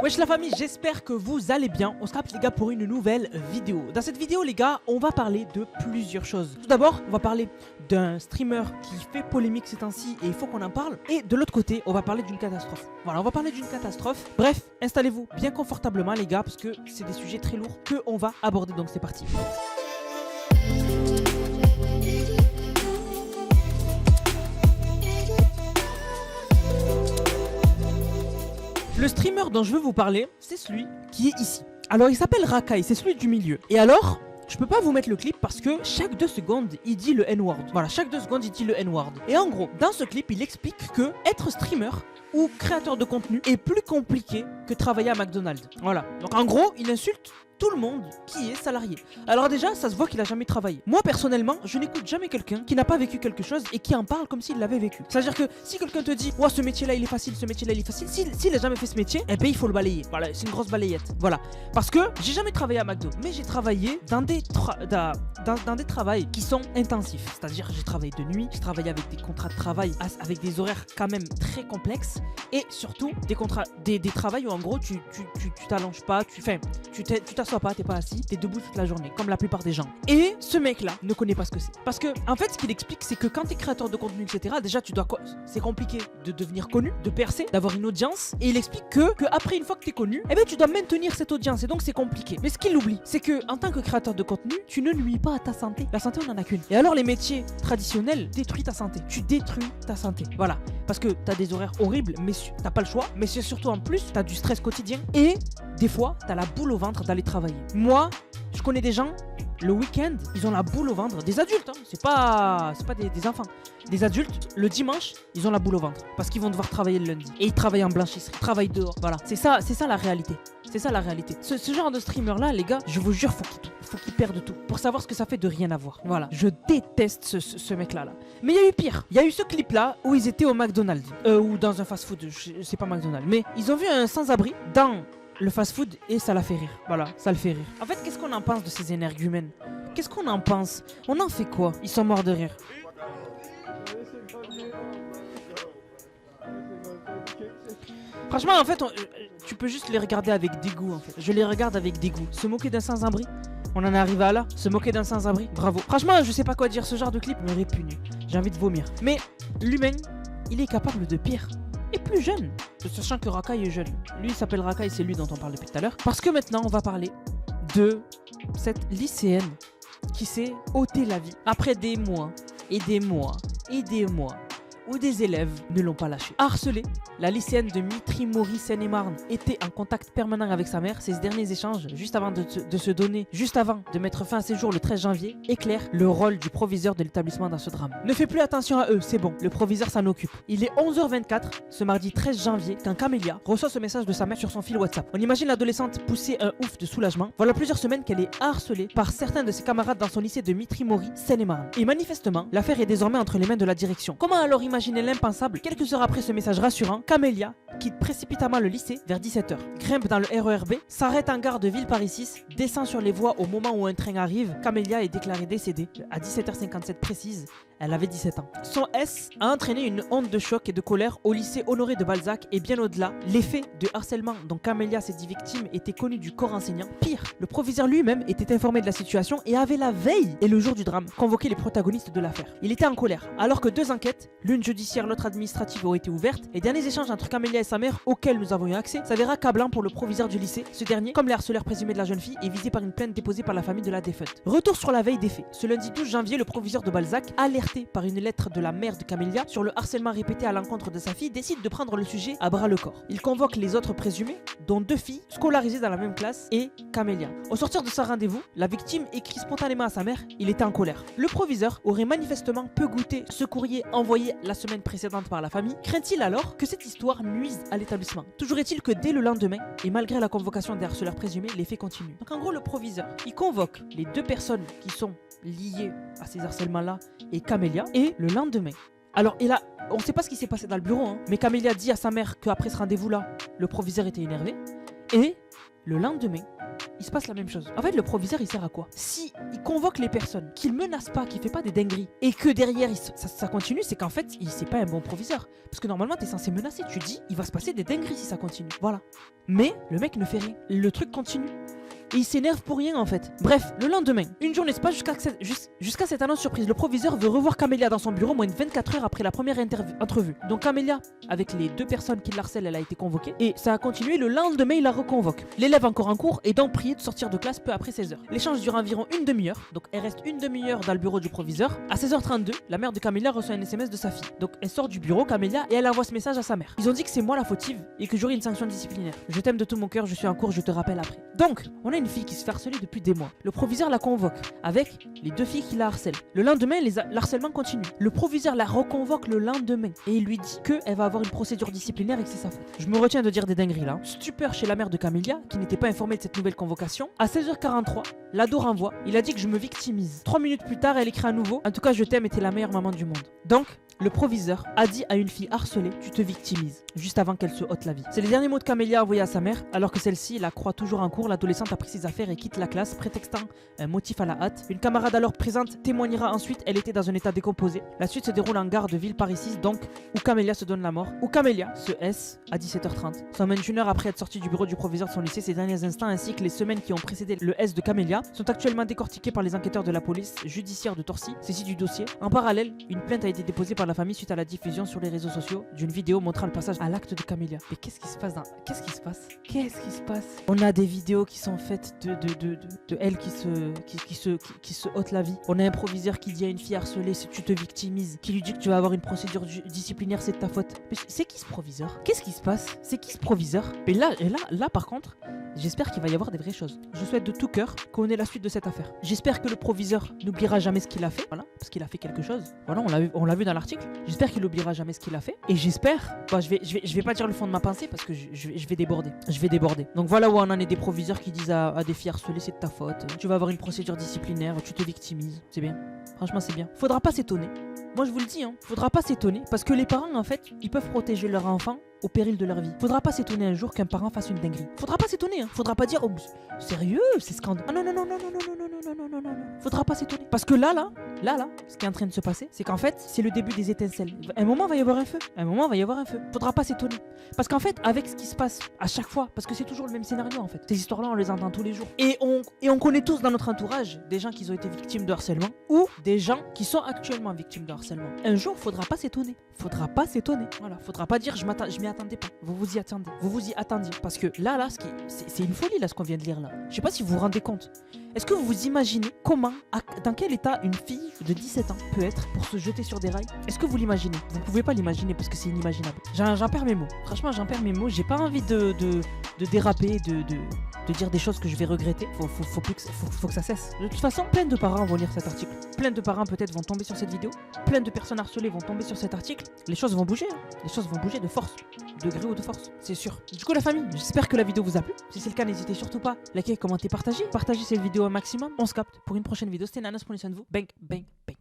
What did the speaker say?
Wesh la famille, j'espère que vous allez bien. On se capte les gars pour une nouvelle vidéo. Dans cette vidéo les gars, on va parler de plusieurs choses. Tout d'abord, on va parler d'un streamer qui fait polémique ces temps-ci et il faut qu'on en parle. Et de l'autre côté, on va parler d'une catastrophe. Voilà, on va parler d'une catastrophe. Bref, installez-vous bien confortablement les gars parce que c'est des sujets très lourds qu'on va aborder. Donc c'est parti. Le streamer dont je veux vous parler, c'est celui qui est ici. Alors il s'appelle Rakai, c'est celui du milieu. Et alors, je peux pas vous mettre le clip parce que chaque 2 secondes, il dit le N-word. Voilà, chaque 2 secondes, il dit le N-word. Et en gros, dans ce clip, il explique que être streamer ou créateur de contenu est plus compliqué que travailler à McDonald's. Voilà. Donc en gros, il insulte tout le monde qui est salarié. Alors déjà, ça se voit qu'il a jamais travaillé. Moi personnellement, je n'écoute jamais quelqu'un qui n'a pas vécu quelque chose et qui en parle comme s'il l'avait vécu. C'est-à-dire que si quelqu'un te dit ouais, ce métier-là il est facile, ce métier-là il est facile, s'il a jamais fait ce métier, eh ben il faut le balayer. Voilà, c'est une grosse balayette. Voilà. Parce que j'ai jamais travaillé à McDo, mais j'ai travaillé dans des travails qui sont intensifs. C'est-à-dire j'ai travaillé de nuit, j'ai travaillé avec des contrats de travail avec des horaires quand même très complexes et surtout des travails où en gros tu t'allonges pas, tu t'assois pas, t'es pas assis, t'es debout toute la journée, comme la plupart des gens. Et ce mec-là ne connaît pas ce que c'est. Parce que, en fait, ce qu'il explique, c'est que quand t'es créateur de contenu, etc., déjà, tu dois quoi? C'est compliqué de devenir connu, de percer, d'avoir une audience. Et il explique que après, une fois que t'es connu, eh ben, tu dois maintenir cette audience. Et donc, c'est compliqué. Mais ce qu'il oublie, c'est que, en tant que créateur de contenu, tu ne nuis pas à ta santé. La santé, on en a qu'une. Et alors, les métiers traditionnels détruisent ta santé. Tu détruis ta santé. Voilà. Parce que t'as des horaires horribles, mais t'as pas le choix. Mais c'est surtout en plus, t'as du stress quotidien. Et des fois, t'as la boule au ventre d'aller travailler. Moi, je connais des gens, le week-end, ils ont la boule au ventre. Des adultes, hein, c'est pas des enfants. Des adultes, le dimanche, ils ont la boule au ventre. Parce qu'ils vont devoir travailler le lundi. Et ils travaillent en blanchisserie, ils travaillent dehors. Voilà, c'est ça la réalité. C'est ça la réalité. Ce genre de streamer-là, les gars, je vous jure, faut qu'il perde tout. Pour savoir ce que ça fait de rien avoir. Voilà, je déteste ce mec-là. Mais il y a eu pire. Il y a eu ce clip-là où ils étaient au McDonald's. Ou dans un fast-food, c'est pas McDonald's. Mais ils ont vu un sans-abri dans le fast-food et ça l'a fait rire. Voilà, ça le fait rire. En fait, qu'est-ce qu'on en pense de ces énergumènes? Qu'est-ce qu'on en pense? On en fait quoi? Ils sont morts de rire. Franchement, en fait, tu peux juste les regarder avec dégoût, en fait. Je les regarde avec dégoût. Se moquer d'un sans-abri, on en est arrivé à là. Se moquer d'un sans-abri, bravo. Franchement, je sais pas quoi dire. Ce genre de clip me répugne. J'ai envie de vomir. Mais l'humain, il est capable de pire. Et plus jeune, sachant que Rakai est jeune. Lui il s'appelle Rakai, c'est lui dont on parle depuis tout à l'heure. Parce que maintenant on va parler de cette lycéenne qui s'est ôté la vie après des mois et des mois et des mois où des élèves ne l'ont pas lâché. Harcelée, la lycéenne de Mitry-Mory, Seine-et-Marne était en contact permanent avec sa mère. Ces derniers échanges, juste avant de mettre fin à ses jours le 13 janvier, éclairent le rôle du proviseur de l'établissement dans ce drame. Ne fais plus attention à eux, c'est bon, le proviseur s'en occupe. Il est 11h24, ce mardi 13 janvier, quand Camélia reçoit ce message de sa mère sur son fil WhatsApp. On imagine l'adolescente pousser un ouf de soulagement. Voilà plusieurs semaines qu'elle est harcelée par certains de ses camarades dans son lycée de Mitry-Mory, Seine-et-Marne. Et manifestement, l'affaire est désormais entre les mains de la direction. Comment alors imaginer l'impensable? Quelques heures après ce message rassurant, Camélia quitte précipitamment le lycée vers 17h, grimpe dans le RER B, s'arrête en gare de Villeparisis, descend sur les voies au moment où un train arrive. Camélia est déclarée décédée à 17h57 précise. Elle avait 17 ans. Son S a entraîné une onde de choc et de colère au lycée Honoré de Balzac et bien au-delà. Les faits de harcèlement dont Camélia s'est dit victime étaient connus du corps enseignant. Pire, le proviseur lui-même était informé de la situation et avait la veille et le jour du drame convoqué les protagonistes de l'affaire. Il était en colère, alors que 2 enquêtes, l'une judiciaire, l'autre administrative, ont été ouvertes. Les derniers échanges entre Camélia et sa mère, auxquels nous avons eu accès, s'avéra accablant pour le proviseur du lycée. Ce dernier, comme les harceleurs présumés de la jeune fille, est visé par une plainte déposée par la famille de la défunte. Retour sur la veille des faits. Ce lundi 12 janvier, le proviseur de Balzac, alerté par une lettre de la mère de Camélia sur le harcèlement répété à l'encontre de sa fille, décide de prendre le sujet à bras le corps. Il convoque les autres présumés, dont 2 filles scolarisées dans la même classe, et Camélia. Au sortir de ce rendez-vous, la victime écrit spontanément à sa mère. Il était en colère. Le proviseur aurait manifestement peu goûté ce courrier envoyé la semaine précédente par la famille. Craint-il alors que cette histoire nuise à l'établissement? Toujours est-il que dès le lendemain, et malgré la convocation des harceleurs présumés, les faits continuent. Donc en gros, le proviseur, il convoque les 2 personnes qui sont liées à ces harcèlements-là et Camélia, et le lendemain. Alors, et là, on sait pas ce qui s'est passé dans le bureau, hein, mais Camélia dit à sa mère qu'après ce rendez-vous-là, le proviseur était énervé, et Le lendemain, il se passe la même chose. En fait, le proviseur, il sert à quoi? Si il convoque les personnes, qu'il menace pas, qu'il fait pas des dingueries, et que derrière, ça continue, c'est qu'en fait, c'est pas un bon proviseur. Parce que normalement, t'es censé menacer. Tu dis, il va se passer des dingueries si ça continue. Voilà. Mais le mec ne fait rien. Le truc continue. Et il s'énerve pour rien en fait. Bref, le lendemain, une journée se passe jusqu'à cette annonce surprise. Le proviseur veut revoir Camélia dans son bureau moins de 24 heures après la première entrevue. Donc Camélia, avec les 2 personnes qui l'harcèlent, elle a été convoquée. Et ça a continué, le lendemain il la reconvoque. L'élève encore en cours est donc prié de sortir de classe peu après 16h. L'échange dure environ une demi-heure. Donc elle reste une demi-heure dans le bureau du proviseur. À 16h32, la mère de Camélia reçoit un SMS de sa fille. Donc elle sort du bureau, Camélia, et elle envoie ce message à sa mère. Ils ont dit que c'est moi la fautive et que j'aurai une sanction disciplinaire. Je t'aime de tout mon cœur, je suis en cours, je te rappelle après. Donc, on a une fille qui se fait harceler depuis des mois. Le proviseur la convoque avec les 2 filles qui la harcèlent. Le lendemain, l'harcèlement continue. Le proviseur la reconvoque le lendemain et il lui dit qu'elle va avoir une procédure disciplinaire et que c'est sa faute. Je me retiens de dire des dingueries là. Stupeur chez la mère de Camélia qui n'était pas informée de cette nouvelle convocation. À 16h43, l'ado renvoie. Il a dit que je me victimise. 3 minutes plus tard, elle écrit à nouveau. En tout cas, je t'aime et t'es la meilleure maman du monde. Donc, le proviseur a dit à une fille harcelée, tu te victimises, juste avant qu'elle se ôte la vie. C'est les derniers mots de Camélia envoyés à sa mère, alors que celle-ci la croit toujours en cours. L'adolescente a pris ses affaires et quitte la classe, prétextant un motif à la hâte. Une camarade alors présente témoignera ensuite, elle était dans un état décomposé. La suite se déroule en gare de ville Paris 6, donc, où Camélia se donne la mort. Où Camélia se S à 17h30. Sans même une heure après être sortie du bureau du proviseur de son lycée, ces derniers instants ainsi que les semaines qui ont précédé le S de Camélia sont actuellement décortiqués par les enquêteurs de la police judiciaire de Torcy, saisie du dossier. En parallèle, une plainte a été déposée par la famille suite à la diffusion sur les réseaux sociaux d'une vidéo montrant le passage à l'acte de Camélia. Mais qu'est-ce qui se passe Qu'est-ce qui se passe? Qu'est-ce qui se passe? On a des vidéos qui sont faites de elle qui se ôte la vie. On a un proviseur qui dit à une fille harcelée si tu te victimises, qui lui dit que tu vas avoir une procédure disciplinaire, c'est de ta faute. Mais c'est qui ce proviseur? Qu'est-ce qui se passe? C'est qui ce proviseur? Et là par contre, j'espère qu'il va y avoir des vraies choses. Je souhaite de tout cœur qu'on ait la suite de cette affaire. J'espère que le proviseur n'oubliera jamais ce qu'il a fait, voilà, parce qu'il a fait quelque chose. Voilà, on l'a vu dans l'article. J'espère qu'il n'oubliera jamais ce qu'il a fait. Et j'espère, je vais pas dire le fond de ma pensée parce que je vais déborder. Je vais déborder. Donc voilà où on en est des proviseurs qui disent à des filles harcelées c'est de ta faute. Tu vas avoir une procédure disciplinaire, tu te victimises. C'est bien. Franchement, c'est bien. Faudra pas s'étonner. Moi je vous le dis, faudra pas s'étonner parce que les parents en fait, ils peuvent protéger leur enfant au péril de leur vie. Faudra pas s'étonner un jour qu'un parent fasse une dinguerie. Faudra pas s'étonner, Faudra pas dire, oh, sérieux, c'est scandaleux. Ah non, non, non, non, non, non, non, non, non, non, non, non, non. Faudra pas s'étonner. Parce que là, ce qui est en train de se passer, c'est qu'en fait, c'est le début des étincelles. Un moment, il va y avoir un feu. Un moment, il va y avoir un feu. Faudra pas s'étonner. Parce qu'en fait, avec ce qui se passe à chaque fois, parce que c'est toujours le même scénario en fait. Ces histoires-là, on les entend tous les jours. Et on connaît tous dans notre entourage des gens qui ont été victimes de harcèlement ou des gens qui sont actuellement victimes de harcèlement. Un jour, faudra pas s'étonner. Faudra pas s'étonner. Voilà. Faudra pas dire, je m'y attendais pas. Vous vous y attendez. Vous vous y attendiez. Parce que là, c'est une folie là ce qu'on vient de lire là. Je sais pas si vous vous rendez compte. Est-ce que vous vous imaginez dans quel état une fille de 17 ans peut être pour se jeter sur des rails? Est-ce que vous l'imaginez? Vous pouvez pas l'imaginer parce que c'est inimaginable. J'en perds mes mots. Franchement, j'en perds mes mots. J'ai pas envie de déraper, de dire des choses que je vais regretter. Faut que ça cesse. De toute façon, plein de parents vont lire cet article. Plein de parents peut-être vont tomber sur cette vidéo. Plein de personnes harcelées vont tomber sur cet article. Les choses vont bouger. Les choses vont bouger de force. De gré ou de force. C'est sûr. Du coup, la famille, j'espère que la vidéo vous a plu. Si c'est le cas, n'hésitez surtout pas. Likez, commentez, partagez. Partagez cette vidéo au maximum. On se capte pour une prochaine vidéo. C'était Nanos, prenez soin de vous. Bang, bang, bang.